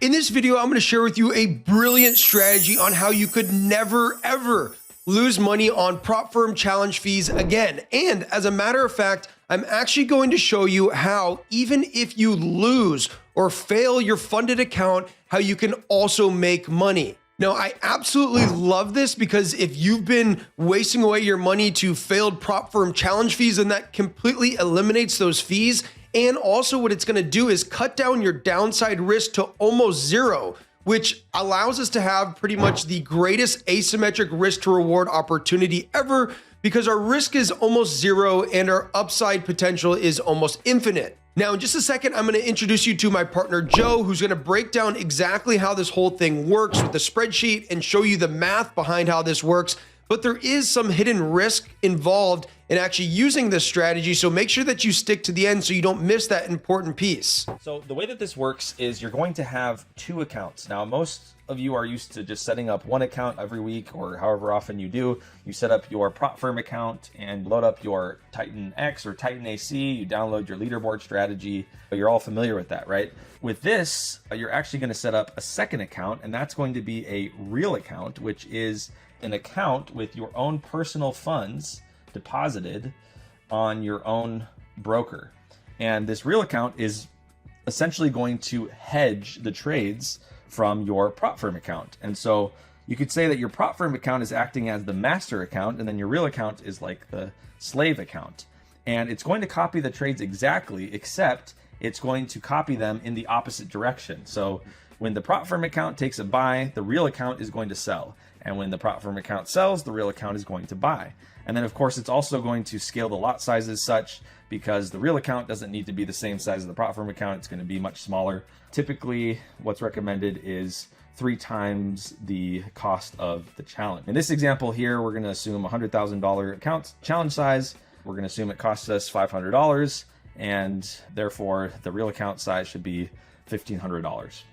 In this video, I'm going to share with you a brilliant strategy on how you could never, ever lose money on prop firm challenge fees again. And as a matter of fact, I'm actually going to show you how, even if you lose or fail your funded account, how you can also make money. Now, I absolutely love this because if you've been wasting away your money to failed prop firm challenge fees, then that completely eliminates those fees. And also what it's going to do is cut down your downside risk to almost zero, which allows us to have pretty much the greatest asymmetric risk to reward opportunity ever, because our risk is almost zero and our upside potential is almost infinite. Now, in just a second, I'm going to introduce you to my partner, Joe, who's going to break down exactly how this whole thing works with the spreadsheet and show you the math behind how this works. But there is some hidden risk involved in actually using this strategy. So make sure that you stick to the end so you don't miss that important piece. So the way that this works is you're going to have two accounts. Now, most of you are used to just setting up one account every week or however often you do. You set up your prop firm account and load up your Titan X or Titan AC. You download your leaderboard strategy. You're all familiar with that, right? With this, you're actually going to set up a second account, and that's going to be a real account, which is an account with your own personal funds deposited on your own broker. And this real account is essentially going to hedge the trades from your prop firm account. And so you could say that your prop firm account is acting as the master account, and then your real account is like the slave account. And it's going to copy the trades exactly, except it's going to copy them in the opposite direction. So when the prop firm account takes a buy, the real account is going to sell. And when the prop firm account sells, the real account is going to buy. And then of course, it's also going to scale the lot sizes such, because the real account doesn't need to be the same size as the prop firm account. It's going to be much smaller. Typically, what's recommended is 3 times the cost of the challenge. In this example here, we're going to assume $100,000 account challenge size. We're going to assume it costs us $500, and therefore the real account size should be $1,500.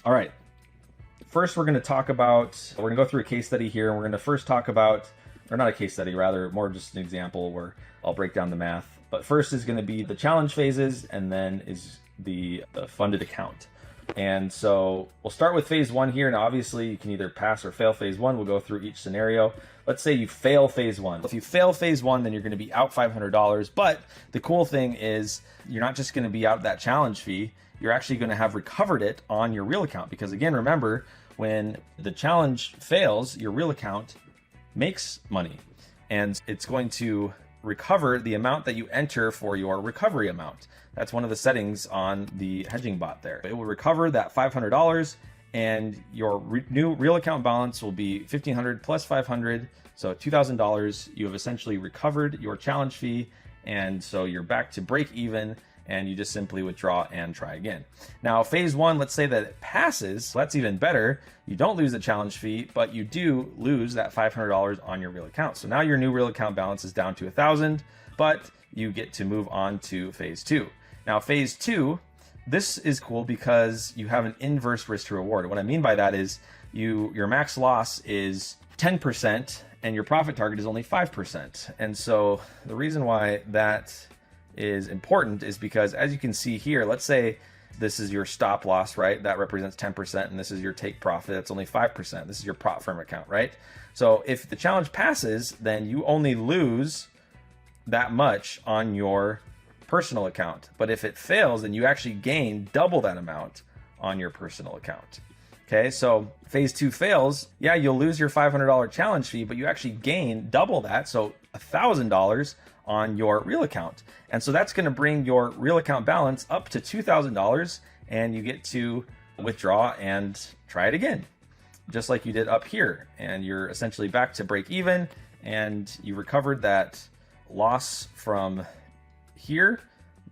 All right. First, we're going to go through a case study here, and we're going to first talk about, or not a case study, rather more just an example where I'll break down the math. But first is going to be the challenge phases, and then is the funded account. And so we'll start with phase 1 here. Now, obviously, you can either pass or fail phase 1. We'll go through each scenario. Let's say you fail phase 1. If you fail phase 1, then you're going to be out $500. But the cool thing is you're not just going to be out that challenge fee. You're actually going to have recovered it on your real account. Because again, remember, when the challenge fails, your real account makes money. And it's going to recover the amount that you enter for your recovery amount. That's one of the settings on the hedging bot there. It will recover that $500, and your new real account balance will be $1,500 plus $500, so $2,000. You have essentially recovered your challenge fee, and so you're back to break even, and you just simply withdraw and try again. Now, phase 1, let's say that it passes. That's even better. You don't lose the challenge fee, but you do lose that $500 on your real account. So now your new real account balance is down to $1,000, but you get to move on to phase 2. Now, phase 2, this is cool because you have an inverse risk to reward. What I mean by that is your max loss is 10% and your profit target is only 5%. And so the reason why that is important is because, as you can see here, let's say this is your stop loss, right? That represents 10%, and this is your take profit. That's only 5%. This is your prop firm account, right? So if the challenge passes, then you only lose that much on your personal account. But if it fails, then you actually gain double that amount on your personal account. Okay, so phase 2 fails, yeah, you'll lose your $500 challenge fee, but you actually gain double that, so $1,000 on your real account. And so that's going to bring your real account balance up to $2,000, and you get to withdraw and try it again, just like you did up here. And you're essentially back to break even, and you recovered that loss from here,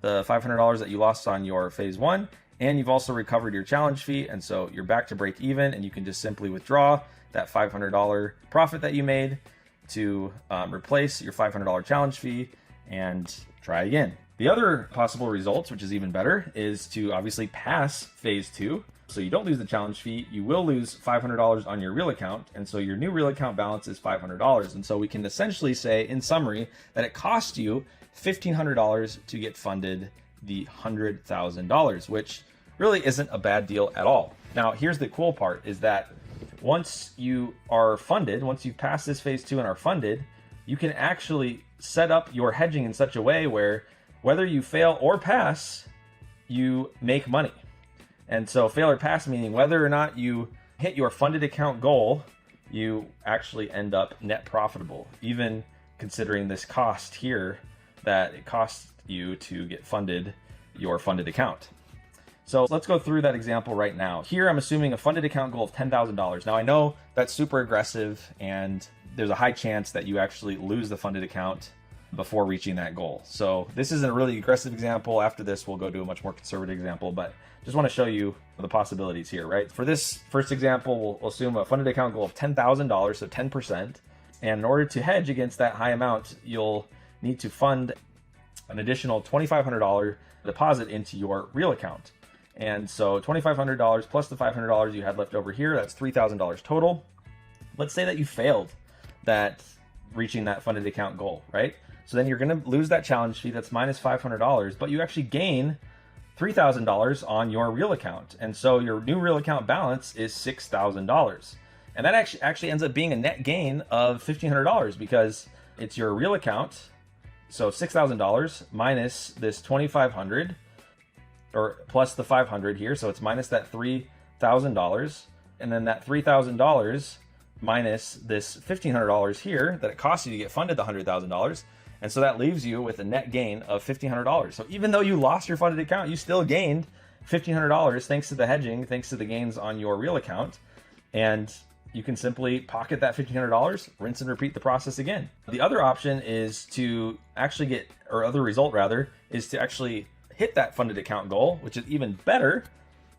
the $500 that you lost on your phase 1, and you've also recovered your challenge fee. And so you're back to break even, and you can just simply withdraw that $500 profit that you made to replace your $500 challenge fee and try again. The other possible results, which is even better, is to obviously pass phase 2. So you don't lose the challenge fee, you will lose $500 on your real account, and so your new real account balance is $500. And so we can essentially say, in summary, that it cost you $1,500 to get funded the $100,000, which really isn't a bad deal at all. Now, here's the cool part is that once you are funded, once you've passed this phase 2 and are funded, you can actually set up your hedging in such a way where whether you fail or pass, you make money. And so fail or pass meaning whether or not you hit your funded account goal, you actually end up net profitable, even considering this cost here that it costs you to get funded your funded account. So let's go through that example right now. Here, I'm assuming a funded account goal of $10,000. Now I know that's super aggressive and there's a high chance that you actually lose the funded account before reaching that goal. So this isn't a really aggressive example. After this, we'll go to a much more conservative example, but just want to show you the possibilities here, right? For this first example, we'll assume a funded account goal of $10,000, so 10%. And in order to hedge against that high amount, you'll need to fund an additional $2,500 deposit into your real account. And so $2,500 plus the $500 you had left over here, that's $3,000 total. Let's say that you failed that reaching that funded account goal, right? So then you're going to lose that challenge fee, that's minus $500, but you actually gain $3,000 on your real account. And so your new real account balance is $6,000. And that actually ends up being a net gain of $1,500 because it's your real account. So $6,000 minus this $2,500 or plus the 500 here. So it's minus that $3,000 and then that $3,000 minus this $1,500 here that it costs you to get funded the $100,000. And so that leaves you with a net gain of $1,500. So even though you lost your funded account, you still gained $1,500 thanks to the hedging, thanks to the gains on your real account. And you can simply pocket that $1,500, rinse and repeat the process again. The other option is to actually get, or other result rather, is to actually hit that funded account goal, which is even better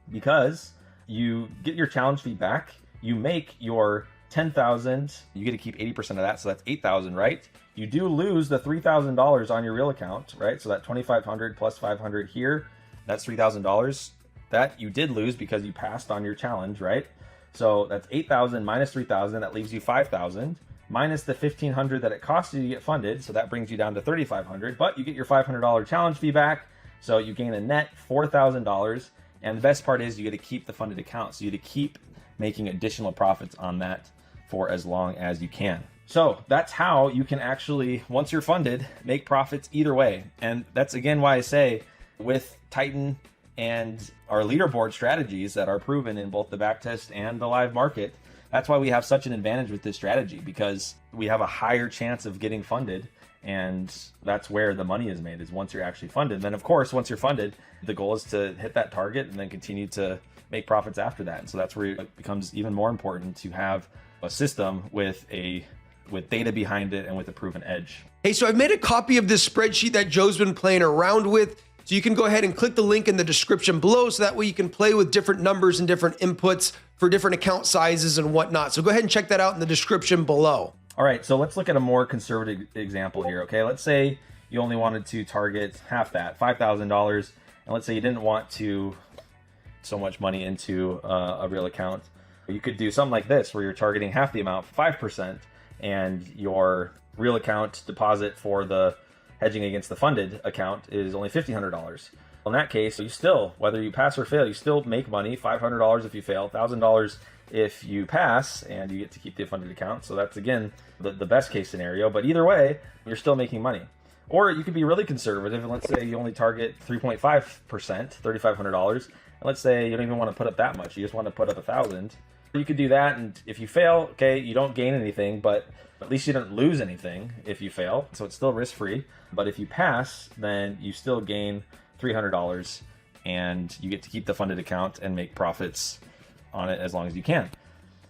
because you get your challenge fee back, you make your 10,000, you get to keep 80% of that, so that's 8,000, right? You do lose the $3,000 on your real account, right? So that 2,500 plus 500 here, that's $3,000 that you did lose because you passed on your challenge, right? So that's 8,000 minus 3,000, that leaves you 5,000 minus the 1,500 that it cost you to get funded, so that brings you down to 3,500, but you get your $500 challenge fee back, so you gain a net $4,000, and the best part is you get to keep the funded account, so you get to keep making additional profits on that for as long as you can. So that's how you can actually, once you're funded, make profits either way. And that's again why I say with Titan and our leaderboard strategies that are proven in both the backtest and the live market, that's why we have such an advantage with this strategy, because we have a higher chance of getting funded. And that's where the money is made, is once you're actually funded. Then of course, once you're funded, the goal is to hit that target and then continue to make profits after that. And so that's where it becomes even more important to have a system with data behind it and with a proven edge. Hey, so I've made a copy of this spreadsheet that Joe's been playing around with. So you can go ahead and click the link in the description below, so that way you can play with different numbers and different inputs for different account sizes and whatnot. So go ahead and check that out in the description below. All right, so let's look at a more conservative example here, okay? Let's say you only wanted to target half that, $5,000, and let's say you didn't want to so much money into a real account. You could do something like this, where you're targeting half the amount, 5%, and your real account deposit for the hedging against the funded account is only $1,500. In that case, you still, whether you pass or fail, you still make money, $500 if you fail, $1,000 if you pass, and you get to keep the funded account. So that's, again, the best case scenario. But either way, you're still making money. Or you could be really conservative, and let's say you only target 3.5%, $3,500. And let's say you don't even want to put up that much. You just want to put up 1,000. You could do that, and if you fail, okay, you don't gain anything, but at least you don't lose anything if you fail. So it's still risk-free. But if you pass, then you still gain $300, and you get to keep the funded account and make profits on it as long as you can.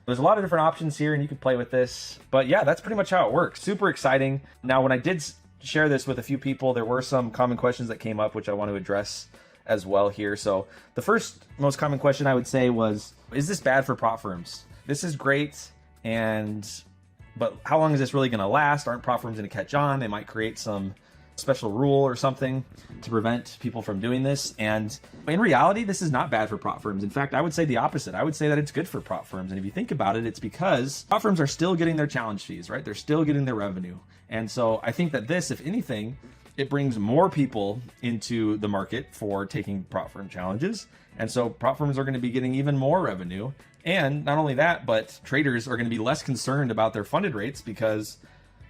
There's a lot of different options here, and you can play with this. But yeah, that's pretty much how it works. Super exciting. Now, when I did share this with a few people, there were some common questions that came up, which I want to address as well here. So the first most common question I would say was, is this bad for prop firms? This is great, but how long is this really going to last? Aren't prop firms going to catch on? They might create some special rule or something to prevent people from doing this. And in reality, this is not bad for prop firms. In fact, I would say the opposite. I would say that it's good for prop firms. And if you think about it, it's because prop firms are still getting their challenge fees, right? They're still getting their revenue. And so I think that this, if anything, it brings more people into the market for taking prop firm challenges. And so prop firms are going to be getting even more revenue. And not only that, but traders are going to be less concerned about their funded rates because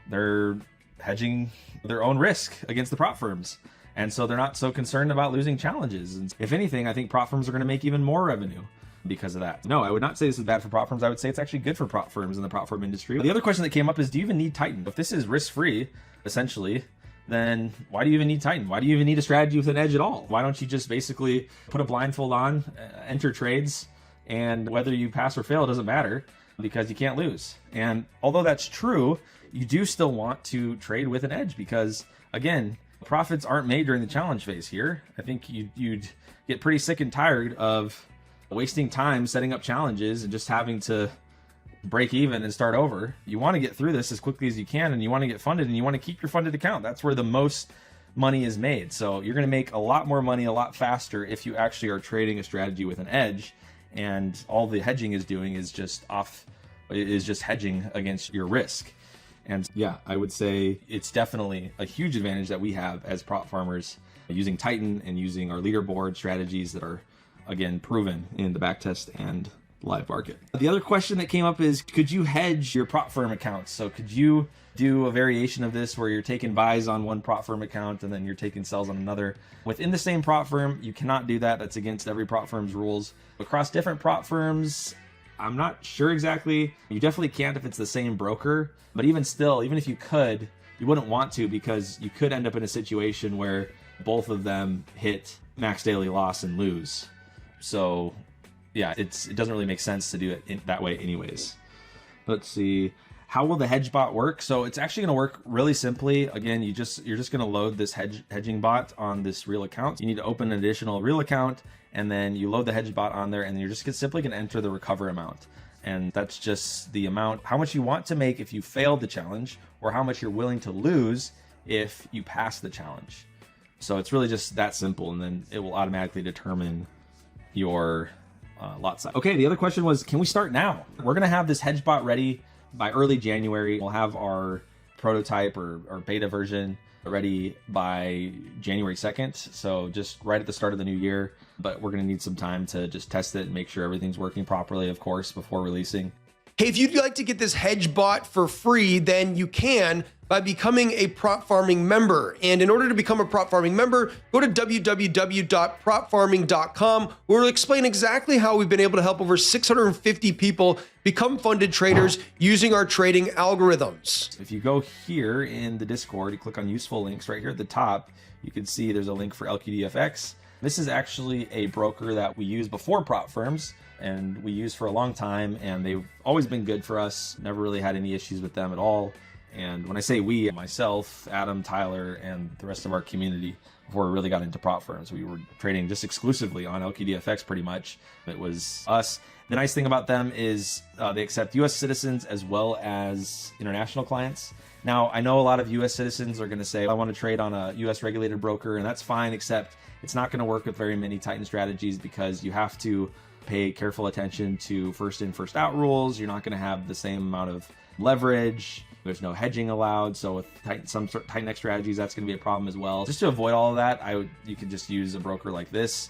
they're hedging their own risk against the prop firms. And so they're not so concerned about losing challenges. And if anything, I think prop firms are going to make even more revenue because of that. No, I would not say this is bad for prop firms. I would say it's actually good for prop firms in the prop firm industry. The other question that came up is, do you even need Titan? If this is risk-free, essentially, then why do you even need Titan? Why do you even need a strategy with an edge at all? Why don't you just basically put a blindfold on, enter trades, and whether you pass or fail, it doesn't matter because you can't lose. And although that's true, you do still want to trade with an edge because, again, profits aren't made during the challenge phase here. I think you'd get pretty sick and tired of wasting time setting up challenges and just having to break even and start over. You want to get through this as quickly as you can, and you want to get funded, and you want to keep your funded account. That's where the most money is made. So you're going to make a lot more money a lot faster if you actually are trading a strategy with an edge, and all the hedging is doing is just hedging against your risk. And yeah, I would say it's definitely a huge advantage that we have as prop farmers using Titan and using our leaderboard strategies that are, again, proven in the backtest and live market. The other question that came up is, could you hedge your prop firm accounts? So could you do a variation of this where you're taking buys on one prop firm account and then you're taking sells on another? Within the same prop firm, you cannot do that. That's against every prop firm's rules. Across different prop firms, I'm not sure exactly. You definitely can't if it's the same broker, but even still, even if you could, you wouldn't want to because you could end up in a situation where both of them hit max daily loss and lose. So yeah, it doesn't really make sense to do it that way anyways. Let's see. How will the hedge bot work? So it's actually going to work really simply. Again, you're just going to load this hedging bot on this real account. You need to open an additional real account, and then you load the hedge bot on there, and you're just simply going to enter the recover amount. And that's just the amount, how much you want to make if you failed the challenge, or how much you're willing to lose if you pass the challenge. So it's really just that simple, and then it will automatically determine your lot size. Okay, the other question was, can we start now? We're going to have this hedge bot ready by early January. We'll have our prototype or beta version ready by January 2nd. So just right at the start of the new year, but we're going to need some time to just test it and make sure everything's working properly, of course, before releasing. Hey, if you'd like to get this hedge bot for free, then you can by becoming a prop farming member. And in order to become a prop farming member, go to www.propfarming.com, where we'll explain exactly how we've been able to help over 650 people become funded traders using our trading algorithms. If you go here in the Discord, you click on useful links right here at the top, you can see there's a link for LQDFX. This is actually a broker that we use before prop firms, and we use for a long time, and they've always been good for us. Never really had any issues with them at all. And when I say we, myself, Adam, Tyler, and the rest of our community, before we really got into prop firms, we were trading just exclusively on LQDFX pretty much. It was us. The nice thing about them is they accept US citizens as well as international clients. Now, I know a lot of US citizens are going to say, I want to trade on a US regulated broker, and that's fine, except it's not going to work with very many Titan strategies because you have to pay careful attention to first in, first out rules. You're not going to have the same amount of leverage. There's no hedging allowed. So with some Titan X strategies, that's going to be a problem as well. Just to avoid all of that, you can just use a broker like this.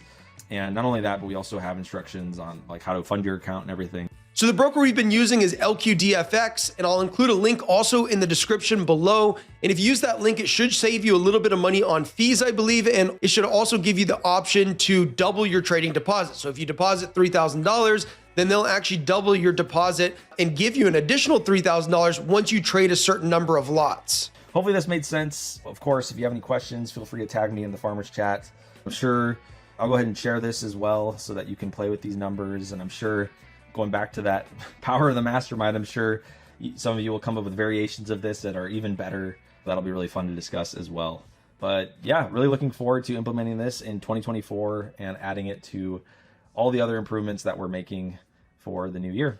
And not only that, but we also have instructions on like how to fund your account and everything. So the broker we've been using is LQDFX, and I'll include a link also in the description below. And if you use that link, it should save you a little bit of money on fees, I believe, and it should also give you the option to double your trading deposit. So if you deposit $3,000, then they'll actually double your deposit and give you an additional $3,000 once you trade a certain number of lots. Hopefully this made sense. Of course, if you have any questions, feel free to tag me in the farmers chat. I'm sure I'll go ahead and share this as well so that you can play with these numbers. And I'm sure, going back to that power of the mastermind, I'm sure some of you will come up with variations of this that are even better. That'll be really fun to discuss as well. But yeah, really looking forward to implementing this in 2024 and adding it to all the other improvements that we're making for the new year.